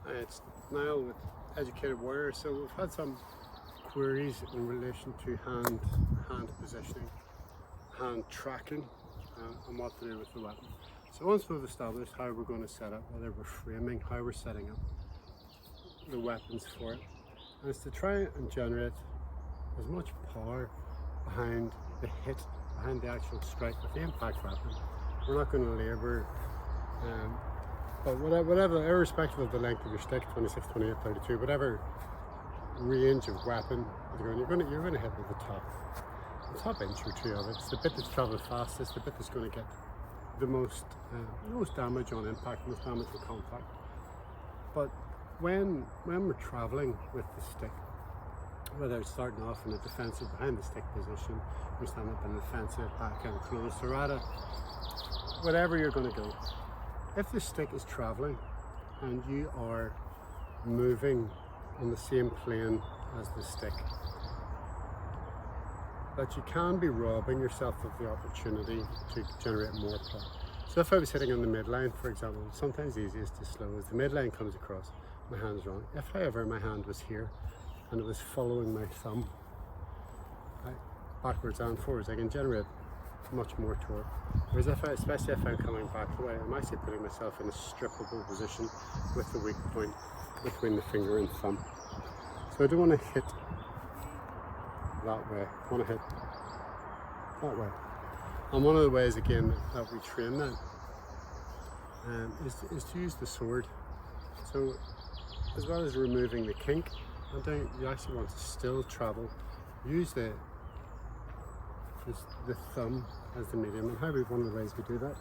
It's Niall with Educated Warrior. So we've had some queries in relation to hand positioning, hand tracking, and what to do with the weapon. So once we've established how we're going to set up, whether we're framing, how we're setting up the weapons for it, and it's to try and generate as much power behind the hit, behind the actual strike with the impact weapon. We're not going to labour, but whatever, irrespective of the length of your stick, 26, 28, 32, whatever range of weapon you're going to hit with the top inch or two of it. It's the bit that's travelling fastest, the bit that's going to get the most damage on impact, most damage on contact. But when we're travelling with the stick, whether it's starting off in a defensive behind the stick position, we're standing up in a defensive back and close, or rather, whatever you're going to go. If the stick is travelling and you are moving on the same plane as the stick, that you can be robbing yourself of the opportunity to generate more power. So if I was hitting on the midline, for example, sometimes the easiest to slow is the midline comes across, my hand's wrong. If however my hand was here and it was following my thumb backwards and forwards, I can generate much more torque. Whereas especially if I'm coming back away, I'm actually putting myself in a strippable position with the weak point between the finger and thumb. So I don't want to hit that way, I want to hit that way. And one of the ways again that we train that is to use the sword. So as well as removing the kink, you actually want to still travel, use the thumb as the medium. And one of the ways we do that,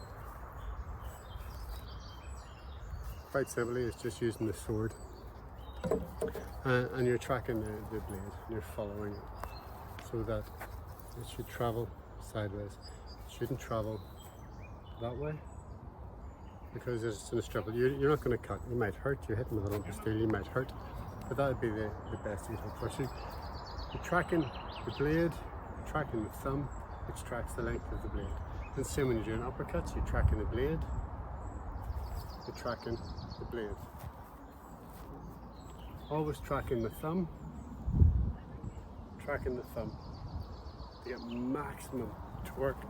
quite simply, is just using the sword, and you're tracking the blade, and you're following it so that it should travel sideways. It shouldn't travel that way, because it's in a struggle. You're not going to cut. You might hurt. You're hitting with a lump of steel. You might hurt, but that would be the best you can push it. You're tracking the blade, tracking the thumb, which tracks the length of the blade. And same when you're doing uppercuts, you're tracking the blade, you're tracking the blade. Always tracking the thumb to get maximum torque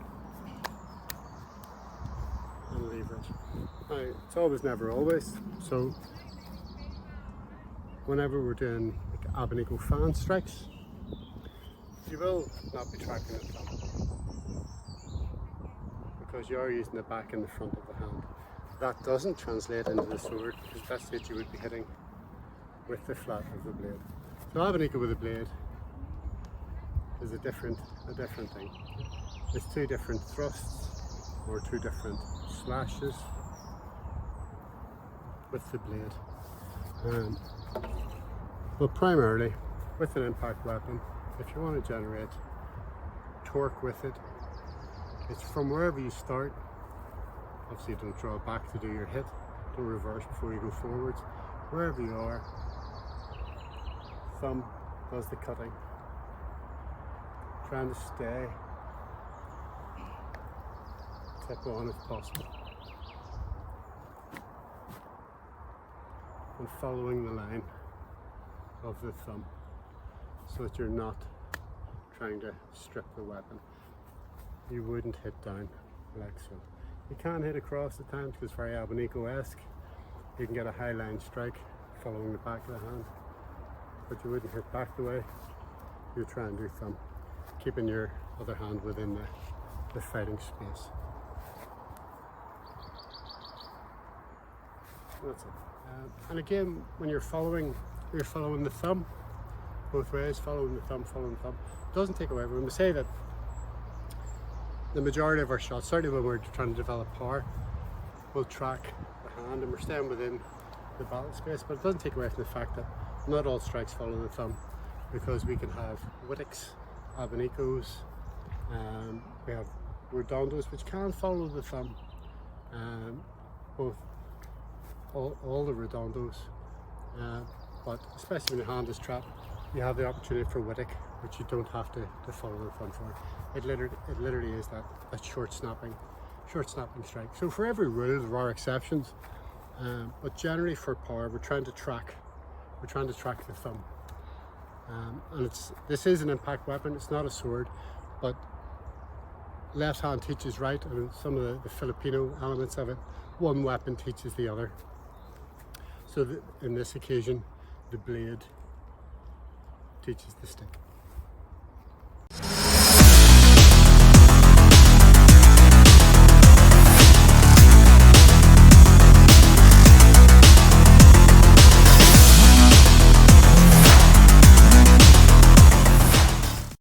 and leverage. Now, it's always, never always. So whenever we're doing like Abiniko fan strikes, you will not be tracking the thumb because you are using the back and the front of the hand. That doesn't translate into the sword, because that's it, you would be hitting with the flat of the blade. So Abiniko with a blade is a different thing. It's two different thrusts or two different slashes with the blade. But primarily with an impact weapon, if you want to generate torque with it, it's from wherever you start. Obviously don't draw back to do your hit, don't reverse before you go forwards. Wherever you are, thumb does the cutting, trying to stay tip on if possible, and following the line of the thumb so that you're not trying to strip the weapon. You wouldn't hit down like so. You can hit across at times because it's very Abiniko-esque. You can get a high line strike following the back of the hand, but you wouldn't hit back the way you try and do thumb, keeping your other hand within the fighting space. That's it. And again, when you're following the thumb both ways, following the thumb, it doesn't take away. When we say that the majority of our shots, certainly when we're trying to develop power, will track the hand and we're staying within the battle space, but it doesn't take away from the fact that not all strikes follow the thumb, because we can have Witiks, Abinikos, we have Redondos which can follow the thumb, all the Redondos, but especially when your hand is trapped, you have the opportunity for Witik, which you don't have to follow the thumb for. It literally is that short snapping strike. So for every rule there are exceptions, But generally for power, we're trying to track the thumb. And this is an impact weapon, it's not a sword, but left hand teaches right, and some of the Filipino elements of it, one weapon teaches the other. So in this occasion, the blade teaches the stick.